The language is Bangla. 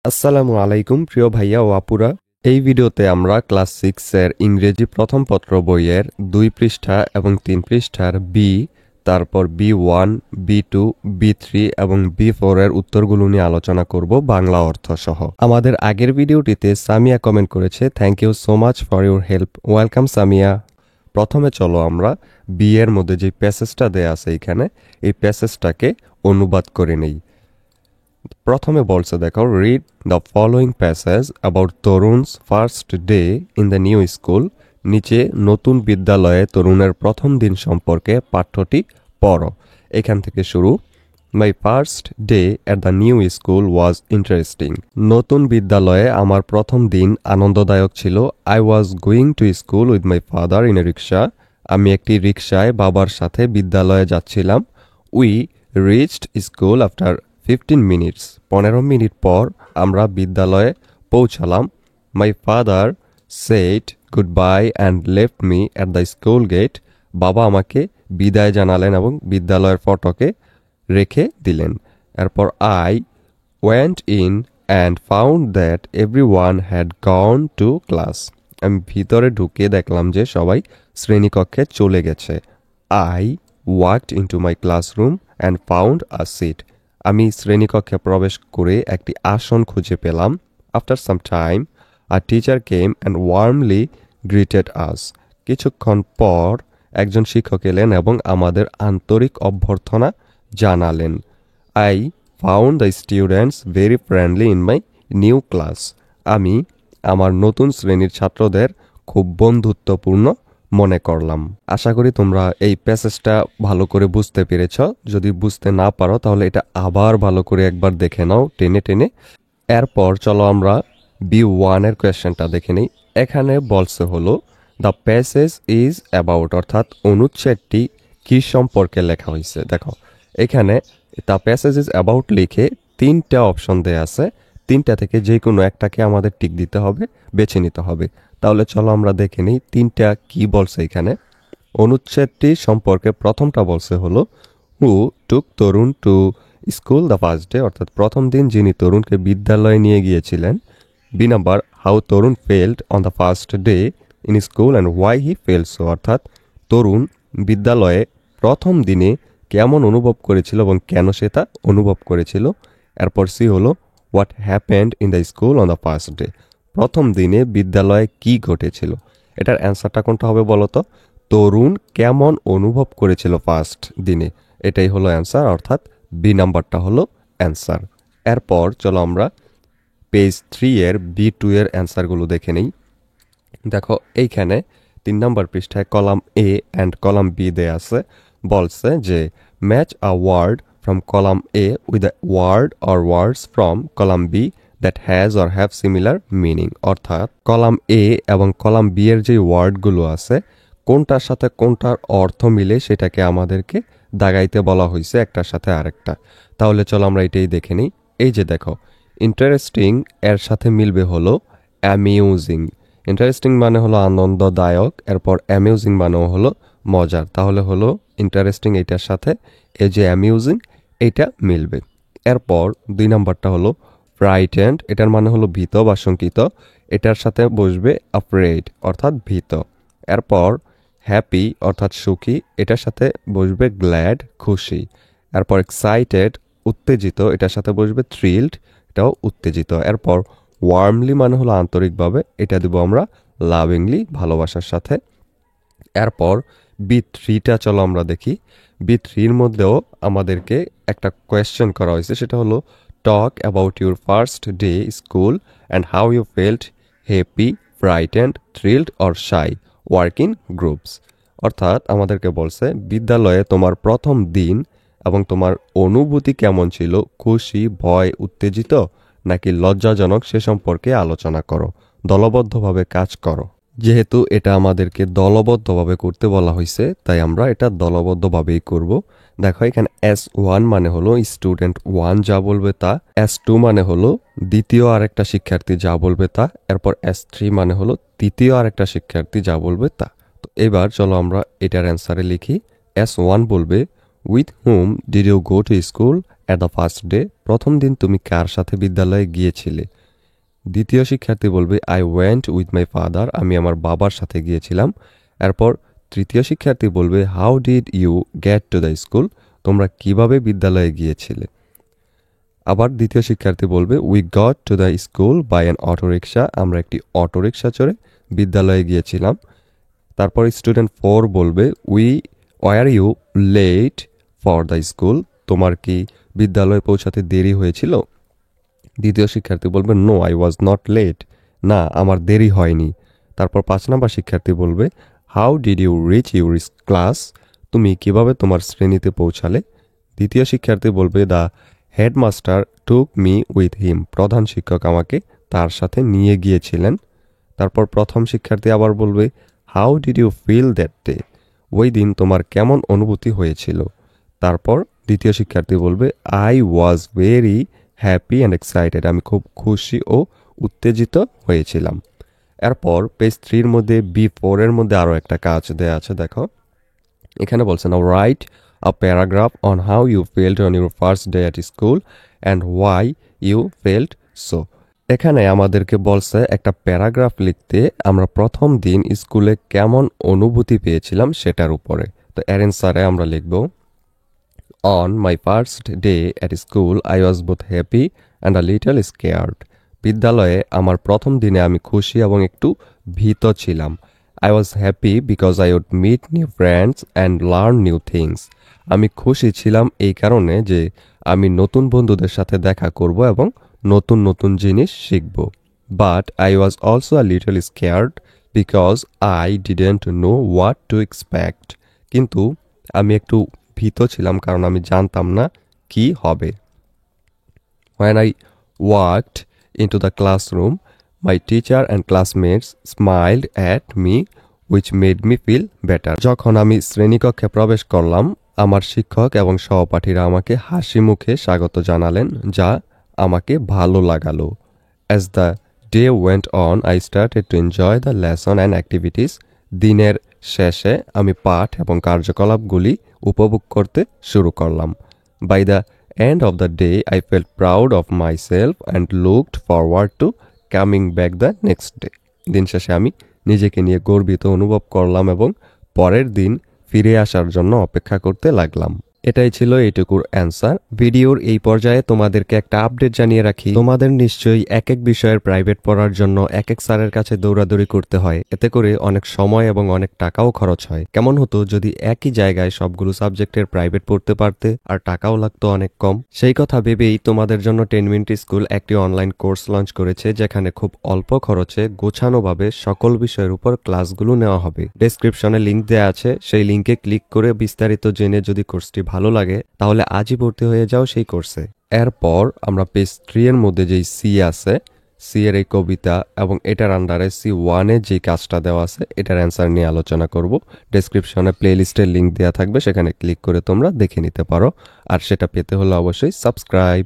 আসসালামু আলাইকুম প্রিয় ভাইয়া ও আপুরা। এই ভিডিওতে আমরা ক্লাস 6 এর ইংরেজি প্রথম পত্র বইয়ের 2 পৃষ্ঠা এবং 3 পৃষ্ঠার বি, তারপর B1, B2, B3 এবং B4 এর উত্তরগুলো নিয়ে আলোচনা করব বাংলা অর্থ সহ। আমাদের আগের ভিডিওটিতে সামিয়া কমেন্ট করেছে, thank you so much for your help. Welcome Samiya. প্রথমে চলো আমরা বি এর মধ্যে যে প্যাসেজটা দেয়া আছে এখানে, এই প্যাসেজটাকে অনুবাদ করে নেই। প্রথমে বলছে দেখো, read the following passage about Tarun's first day in the new school. নিচে নতুন বিদ্যালয়ে তরুণের প্রথম দিন সম্পর্কে পাঠ্যটি পড়ো। এখান থেকে শুরু। My first day at the new school was interesting. নতুন বিদ্যালয়ে আমার প্রথম দিন আনন্দদায়ক ছিল। I was going to school with my father in a rickshaw. আমি একটি রিক্সায় বাবার সাথে বিদ্যালয়ে যাচ্ছিলাম। We reached school after 15 minutes. 15 minute পর আমরা বিদ্যালয়ে পৌঁছালাম। My father said goodbye and left me at the school gate. বাবা আমাকে বিদায় জানালেন এবং বিদ্যালয়ের ফটকে রেখে দিলেন। এরপর I went in and found that everyone had gone to class. আমি ভিতরে ঢুকে দেখলাম যে সবাই শ্রেণীকক্ষে চলে গেছে। I walked into my classroom and found a seat. আমি শ্রেণীকক্ষে প্রবেশ করে একটি আসন খুঁজে পেলাম। After some time a teacher came and warmly greeted us. কিছুক্ষণ পর একজন শিক্ষক এলেন এবং আমাদের আন্তরিক অভ্যর্থনা জানালেন। I found the students very friendly in my new class. আমি আমার নতুন শ্রেণীর ছাত্রদের খুব বন্ধুত্বপূর্ণ মনে করলাম। আশা করি তোমরা এই প্যাসেজটা ভালো করে বুঝতে পেরেছ। যদি বুঝতে না পারো তাহলে এটা আবার ভালো করে একবার দেখে নাও টেনে টেনে। এরপর চলো আমরা B1 এর কোয়েশ্চেনটা দেখে নিই। এখানে বলছে হলো দ্য প্যাসেজ ইজ অ্যাবাউট, অর্থাৎ অনুচ্ছেদটি কি সম্পর্কে লেখা হয়েছে। দেখো এখানে দ্য প্যাসেজ ইজ অ্যাবাউট লিখে 3টা অপশন দেয়া আছে। 3টা থেকে যে কোনো একটাকে আমাদের টিক দিতে হবে, বেছে নিতে হবে। তাহলে চলো আমরা দেখে নিই 3টা কি বলছে এখানে। অনুচ্ছেদটি সম্পর্কে প্রথমটা বলছে হলো who took Tarun to school the first day, অর্থাৎ প্রথম দিন যিনি তরুণকে বিদ্যালয়ে নিয়ে গিয়েছিলেন। B number, how Tarun felt on the first day in school and why he felt so, অর্থাৎ তরুণ বিদ্যালয়ে প্রথম দিনে কেমন অনুভব করেছিল এবং কেন সে তা অনুভব করেছিল। এরপর সি হলো what happened in the school on the first day, প্রথম দিনে বিদ্যালয়ে কি ঘটেছিল। এটার অ্যান্সারটা কোনটা হবে বলো তো? তরুণ কেমন অনুভব করেছিল ফার্স্ট দিনে, এটাই হলো অ্যান্সার, অর্থাৎ বি নাম্বারটা হলো অ্যান্সার। এরপর চলো আমরা পেজ 3 এর B2 এর অ্যান্সারগুলো দেখে নেই। দেখো এইখানে 3 নম্বর পৃষ্ঠায় column A and column B দেয়া আছে। বলছে যে match a word from column A with a word or words from column B that has or have similar meaning, অর্থাৎ কলাম এ এবং কলাম বি এর যে ওয়ার্ডগুলো আছে কোনটার সাথে কোনটার অর্থ মিলে সেটাকে আমাদেরকে দাগাইতে বলা হয়েছে একটার সাথে আরেকটা। তাহলে চলো আমরা এটাই দেখে নিই। এই যে দেখো, ইন্টারেস্টিং এর সাথে মিলবে হলো অ্যামিউজিং। ইন্টারেস্টিং মানে হলো আনন্দদায়ক, এরপর অ্যামিউজিং মানেও হলো মজার। তাহলে হলো ইন্টারেস্টিং এইটার সাথে এই যে অ্যামিউজিং এইটা মিলবে। এরপর 2 নাম্বারটা হলো ফ্রাইটেন্ড, এটার মানে হলো ভীত বা শঙ্কিত, এটার সাথে বসবে আফ্রেড অর্থাৎ ভীত। এরপর হ্যাপি অর্থাৎ সুখী, এটার সাথে বসবে গ্ল্যাড খুশি। এরপর এক্সাইটেড উত্তেজিত, এটার সাথে বসবে থ্রিলড, এটাও উত্তেজিত। এরপর ওয়ার্মলি মানে হলো আন্তরিকভাবে, এটা দেবো আমরা লাভিংলি ভালোবাসার সাথে। এরপর B3টা চলো আমরা দেখি। B3-র মধ্যেও আমাদেরকে একটা কোয়েশ্চেন করা হয়েছে, সেটা হলো talk about your first day school and how you felt happy, frightened, thrilled or shy, work in groups. অর্থাৎ আমাদেরকে বলছে বিদ্যালয়ে তোমার প্রথম দিন এবং তোমার অনুভূতি কেমন ছিল, খুশি, ভয়, উত্তেজিত নাকি লজ্জাজনক, সে সম্পর্কে আলোচনা করো, দলবদ্ধভাবে কাজ করো। যেহেতু এটা আমাদেরকে দলবদ্ধভাবে করতে বলা হয়েছে তাই আমরা এটা দলবদ্ধভাবেই করব। দেখো এখানে S1 মানে হলো স্টুডেন্ট 1 যা বলবে তা, S2 মানে হলো দ্বিতীয় আরেকটা শিক্ষার্থী যা বলবে তা, এরপর S3 মানে হলো তৃতীয় আরেকটা শিক্ষার্থী যা বলবে তা। তো এবার চলো আমরা এটার অ্যান্সারে লিখি। S1 বলবে with whom did you go to school at the first day? প্রথম দিন তুমি কার সাথে বিদ্যালয়ে গিয়েছিলে? দ্বিতীয় শিক্ষার্থী বলবে I went with my father, আমি আমার বাবার সাথে গিয়েছিলাম। এরপর তৃতীয় শিক্ষার্থী বলবে how did you get to the school? তোমরা কিভাবে বিদ্যালয়ে গিয়েছিলে? আবার দ্বিতীয় শিক্ষার্থী বলবে we got to the school by an autorickshaw, আমরা একটি অটোরিকশা চড়ে বিদ্যালয়ে গিয়েছিলাম। তারপর স্টুডেন্ট 4 বলবে were you late for the school? তোমার কি বিদ্যালয়ে পৌঁছাতে দেরি হয়েছিল? দ্বিতীয় শিক্ষার্থী বলবে no I was not late, না আমার দেরি হয়নি। তারপর 5 নম্বর শিক্ষার্থী বলবে how did you reach your class? তুমি কিভাবে তোমার শ্রেণীতে পৌঁছালে? দ্বিতীয় শিক্ষার্থী বলবে the headmaster took me with him, প্রধান শিক্ষক আমাকে তার সাথে নিয়ে গিয়েছিলেন। তারপর প্রথম শিক্ষার্থী আবার বলবে how did you feel that day? ওই দিন তোমার কেমন অনুভূতি হয়েছিল? তারপর দ্বিতীয় শিক্ষার্থী বলবে I was very happy and excited, আমি খুব খুশি ও উত্তেজিত হয়েছিলাম। এরপর পেজ 3 মধ্যে B4 এর মধ্যে আরও একটা কাজ দেয়া আছে, দেখো এখানে বলছে now write a paragraph on how you felt on your first day at school and why you felt so. এখানে আমাদেরকে বলছে একটা প্যারাগ্রাফ লিখতে আমরা প্রথম দিন স্কুলে কেমন অনুভূতি পেয়েছিলাম সেটার উপরে। তো এর অ্যান্সারে আমরা লিখব on my first day at school I was both happy and a little scared. বিদ্যালয়ে আমার প্রথম দিনে আমি খুশি এবং একটু ভীত ছিলাম। I was happy because I would meet new friends and learn new things. আমি খুশি ছিলাম এই কারণে যে আমি নতুন বন্ধুদের সাথে দেখা করব এবং নতুন নতুন জিনিস শিখব। But I was also a little scared because I didn't know what to expect. কিন্তু আমি একটু ভীত ছিলাম কারণ আমি জানতাম না কি হবে। When I walked into the classroom, my teacher and classmates smiled at me, which made me feel better. যখন আমি শ্রেণীকক্ষে প্রবেশ করলাম, আমার শিক্ষক এবং সহপাঠীরা আমাকে হাসি মুখে স্বাগত জানালেন, যা আমাকে ভালো লাগালো। As the day went on, I started to enjoy the lesson and activities. দিনের শেষে আমি পাঠ এবং কার্যকলাপগুলি উপভোগ করতে শুরু করলাম। By the end of the day, I felt proud of myself and looked forward to coming back the next day. দিন শেষে আমি নিজেকে নিয়ে গর্বিত অনুভব করলাম এবং পরের দিন ফিরে আসার জন্য অপেক্ষা করতে লাগলাম। এটাই ছিল এইটুকুর অ্যান্সার। ভিডিওর এই পর্যায়ে তোমাদেরকে একটা আপডেট জানিয়ে রাখি, তোমাদের নিশ্চয়ই এক এক বিষয়ের প্রাইভেট পড়ার জন্য এক এক স্যারের কাছে দৌড়াদৌড়ি করতে হয়। এতে করে অনেক সময় এবং অনেক টাকাও খরচ হয়। কেমন হতো যদি একই জায়গায় সবগুলো সাবজেক্টের প্রাইভেট পড়তে পারতে আর টাকাও লাগতো অনেক কম। সেই কথা ভেবেই তোমাদের জন্য 10 মিনিট স্কুল একটি অনলাইন কোর্স লঞ্চ করেছে, যেখানে খুব অল্প খরচে গোছানোভাবে সকল বিষয়ের উপর ক্লাসগুলো নেওয়া হবে। ডেসক্রিপশনে লিংক দেওয়া আছে, সেই লিংকে ক্লিক করে বিস্তারিত জেনে যদি কোর্সটি ভালো লাগে তাহলে আজই ভর্তি হয়ে যাও সেই কোর্সে। এরপর আমরা পেজ 3 এর মধ্যে যেই সি আছে, সি এর এই কবিতা এবং এটার আন্ডারে C1 এর যে কাজটা দেওয়া আছে এটার অ্যান্সার নিয়ে আলোচনা করব। ডেসক্রিপশনে প্লেলিস্টের লিংক দেওয়া থাকবে, সেখানে ক্লিক করে তোমরা দেখে নিতে পারো। আর সেটা পেতে হলে অবশ্যই সাবস্ক্রাইব।